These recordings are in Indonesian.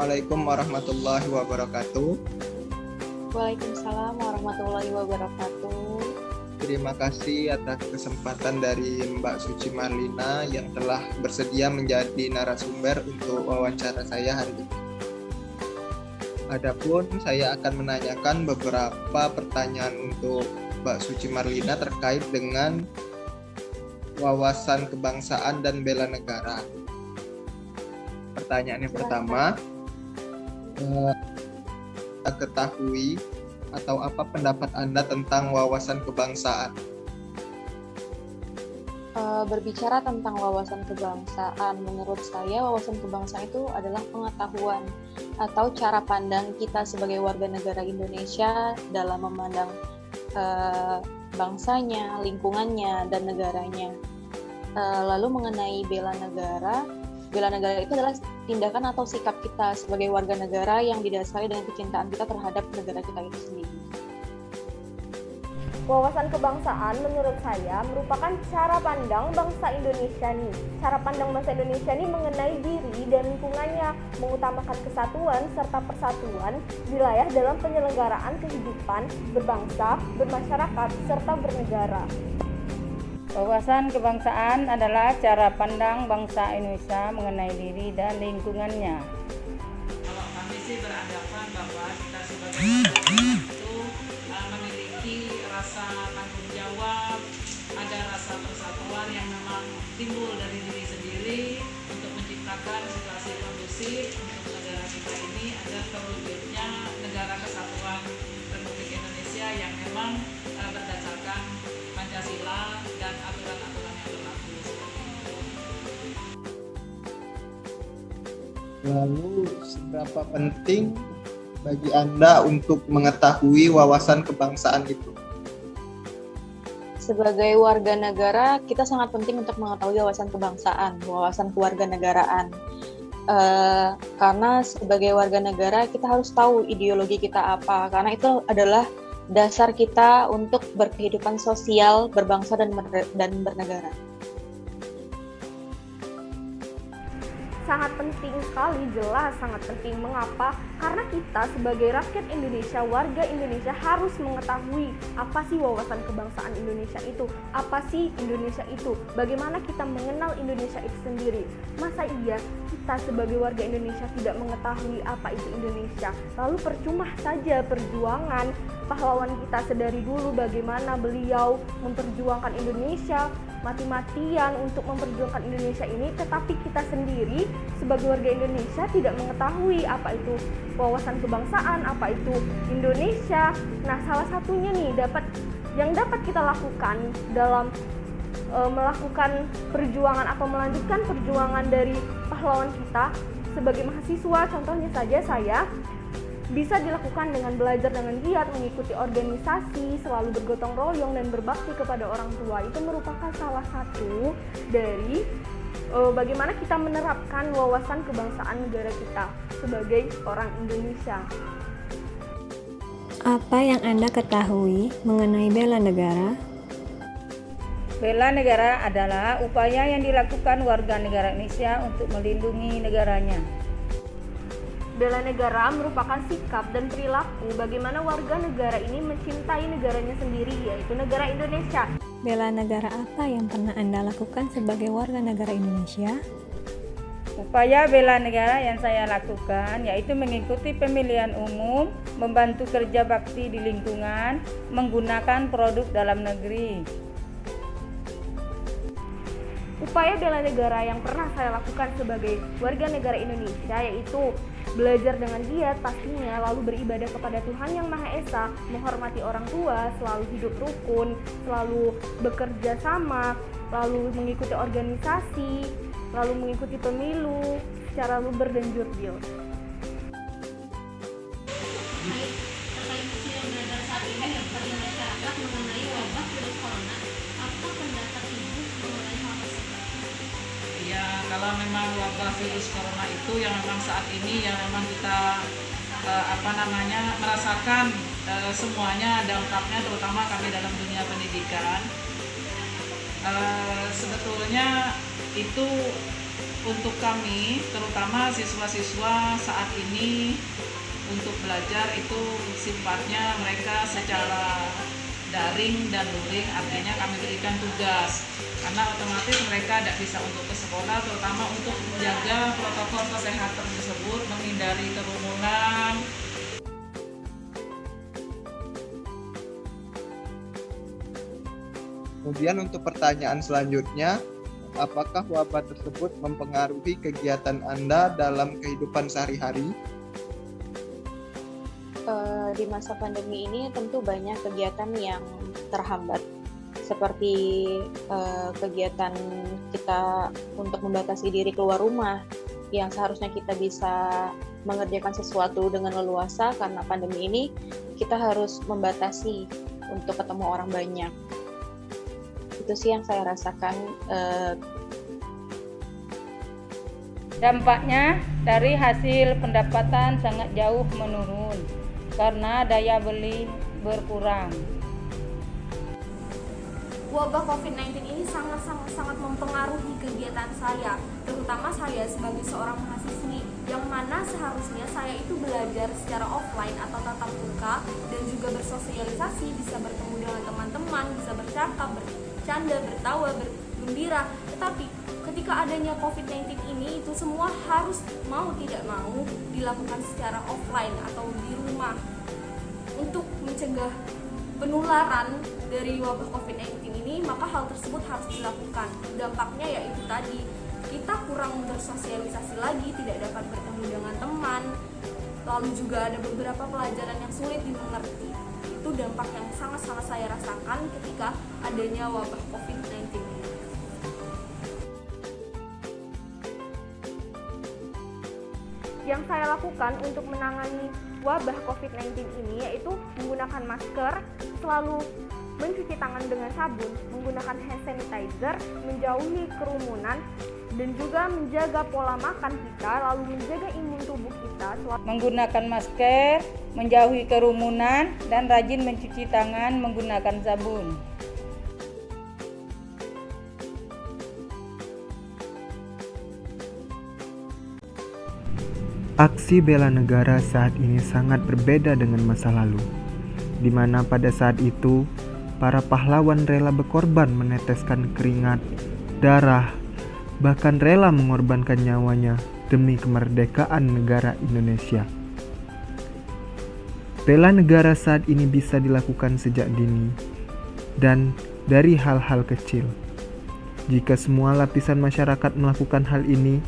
Assalamualaikum warahmatullahi wabarakatuh. Waalaikumsalam warahmatullahi wabarakatuh. Terima kasih atas kesempatan dari Mbak Suci Marlina yang telah bersedia menjadi narasumber untuk wawancara saya hari ini. Adapun saya akan menanyakan beberapa pertanyaan untuk Mbak Suci Marlina terkait dengan wawasan kebangsaan dan bela negara. Pertanyaan yang pertama, ketahui atau apa pendapat Anda tentang wawasan kebangsaan? Berbicara tentang wawasan kebangsaan, menurut saya wawasan kebangsaan itu adalah pengetahuan atau cara pandang kita sebagai warga negara Indonesia dalam memandang bangsanya, lingkungannya, dan negaranya. Lalu mengenai bela negara itu adalah tindakan atau sikap kita sebagai warga negara yang didasari dengan kecintaan kita terhadap negara kita itu sendiri. Wawasan kebangsaan menurut saya merupakan cara pandang bangsa Indonesia nih. Cara pandang bangsa Indonesia nih mengenai diri dan lingkungannya, mengutamakan kesatuan serta persatuan wilayah dalam penyelenggaraan kehidupan berbangsa, bermasyarakat, serta bernegara. Wawasan kebangsaan adalah cara pandang bangsa Indonesia mengenai diri dan lingkungannya. Kalau kami sih beranggapan bahwa kita sebagai warga itu memiliki rasa tanggung jawab, ada rasa persatuan yang memang timbul dari diri sendiri untuk menciptakan situasi kondusif untuk negara kita ini agar terwujudnya negara kesatuan Republik Indonesia yang memang berdasarkan Pancasila dan aturan-aturan yang berlaku. Lalu, seberapa penting bagi Anda untuk mengetahui wawasan kebangsaan itu? Sebagai warga negara, kita sangat penting untuk mengetahui wawasan kebangsaan, wawasan kewarganegaraan. Karena sebagai warga negara, kita harus tahu ideologi kita apa, karena itu adalah dasar kita untuk berkehidupan sosial, berbangsa dan bernegara. Sangat penting sekali, jelas sangat penting. Mengapa? Karena kita sebagai rakyat Indonesia, warga Indonesia harus mengetahui apa sih wawasan kebangsaan Indonesia itu, apa sih Indonesia itu, bagaimana kita mengenal Indonesia itu sendiri. Masa iya kita sebagai warga Indonesia tidak mengetahui apa itu Indonesia? Lalu percuma saja perjuangan pahlawan kita sedari dulu, bagaimana beliau memperjuangkan Indonesia, mati-matian untuk memperjuangkan Indonesia ini, tetapi kita sendiri sebagai warga Indonesia tidak mengetahui apa itu wawasan kebangsaan, apa itu Indonesia. Nah, salah satunya nih yang dapat kita lakukan dalam melakukan perjuangan atau melanjutkan perjuangan dari pahlawan kita sebagai mahasiswa, contohnya saja saya bisa dilakukan dengan belajar dengan giat, mengikuti organisasi, selalu bergotong royong dan berbakti kepada orang tua. Itu merupakan salah satu dari bagaimana kita menerapkan wawasan kebangsaan negara kita sebagai orang Indonesia. Apa yang Anda ketahui mengenai bela negara? Bela negara adalah upaya yang dilakukan warga negara Indonesia untuk melindungi negaranya. Bela negara merupakan sikap dan perilaku bagaimana warga negara ini mencintai negaranya sendiri, yaitu negara Indonesia. Bela negara apa yang pernah Anda lakukan sebagai warga negara Indonesia? Upaya bela negara yang saya lakukan yaitu mengikuti pemilihan umum, membantu kerja bakti di lingkungan, menggunakan produk dalam negeri. Upaya bela negara yang pernah saya lakukan sebagai warga negara Indonesia yaitu belajar dengan giat pastinya, lalu beribadah kepada Tuhan Yang Maha Esa, menghormati orang tua, selalu hidup rukun, selalu bekerja sama, lalu mengikuti organisasi, lalu mengikuti pemilu secara luber dan jurdil. Terkait isu yang beredar saat ini bagi masyarakat mengenai wabah virus corona, apa pendapat Ibu mengenai hal tersebut? Ya, kalau memang wabah virus corona itu yang memang saat ini yang memang kita merasakan semuanya dampaknya, terutama kami dalam dunia pendidikan. Sebetulnya itu untuk kami, terutama siswa-siswa saat ini untuk belajar itu sifatnya mereka secara daring dan luring, artinya kami berikan tugas karena otomatis mereka tidak bisa untuk ke sekolah, terutama untuk menjaga protokol kesehatan tersebut, menghindari kerumunan. Kemudian untuk pertanyaan selanjutnya, apakah wabah tersebut mempengaruhi kegiatan Anda dalam kehidupan sehari-hari? Di masa pandemi ini tentu banyak kegiatan yang terhambat, seperti kegiatan kita untuk membatasi diri keluar rumah, yang seharusnya kita bisa mengerjakan sesuatu dengan leluasa. Karena pandemi ini kita harus membatasi untuk ketemu orang banyak. Itu sih yang saya rasakan. Dampaknya dari hasil pendapatan sangat jauh menurun karena daya beli berkurang. Wabah COVID-19 ini sangat mempengaruhi kegiatan saya, terutama saya sebagai seorang mahasiswi, yang mana seharusnya saya itu belajar secara offline atau tatap muka dan juga bersosialisasi, bisa bertemu dengan teman-teman, bisa bercakap, bercanda, bertawa, bergembira. Tetapi ketika adanya COVID-19 ini, itu semua harus mau tidak mau dilakukan secara offline atau di rumah untuk mencegah penularan dari wabah COVID-19 ini. Maka hal tersebut harus dilakukan. Dampaknya yaitu tadi, kita kurang bersosialisasi lagi, tidak dapat bertemu dengan teman, lalu juga ada beberapa pelajaran yang sulit dimengerti. Itu dampak yang sangat-sangat saya rasakan ketika adanya wabah COVID-19 ini. Yang saya lakukan untuk menangani wabah COVID-19 ini yaitu menggunakan masker, selalu mencuci tangan dengan sabun, menggunakan hand sanitizer, menjauhi kerumunan, dan juga menjaga pola makan kita, lalu menjaga imun tubuh kita. Menggunakan masker, menjauhi kerumunan, dan rajin mencuci tangan menggunakan sabun. Aksi bela negara saat ini sangat berbeda dengan masa lalu, di mana pada saat itu para pahlawan rela berkorban meneteskan keringat, darah, bahkan rela mengorbankan nyawanya demi kemerdekaan negara Indonesia. Bela negara saat ini bisa dilakukan sejak dini dan dari hal-hal kecil. Jika semua lapisan masyarakat melakukan hal ini,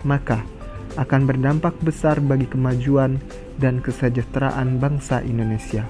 maka akan berdampak besar bagi kemajuan dan kesejahteraan bangsa Indonesia.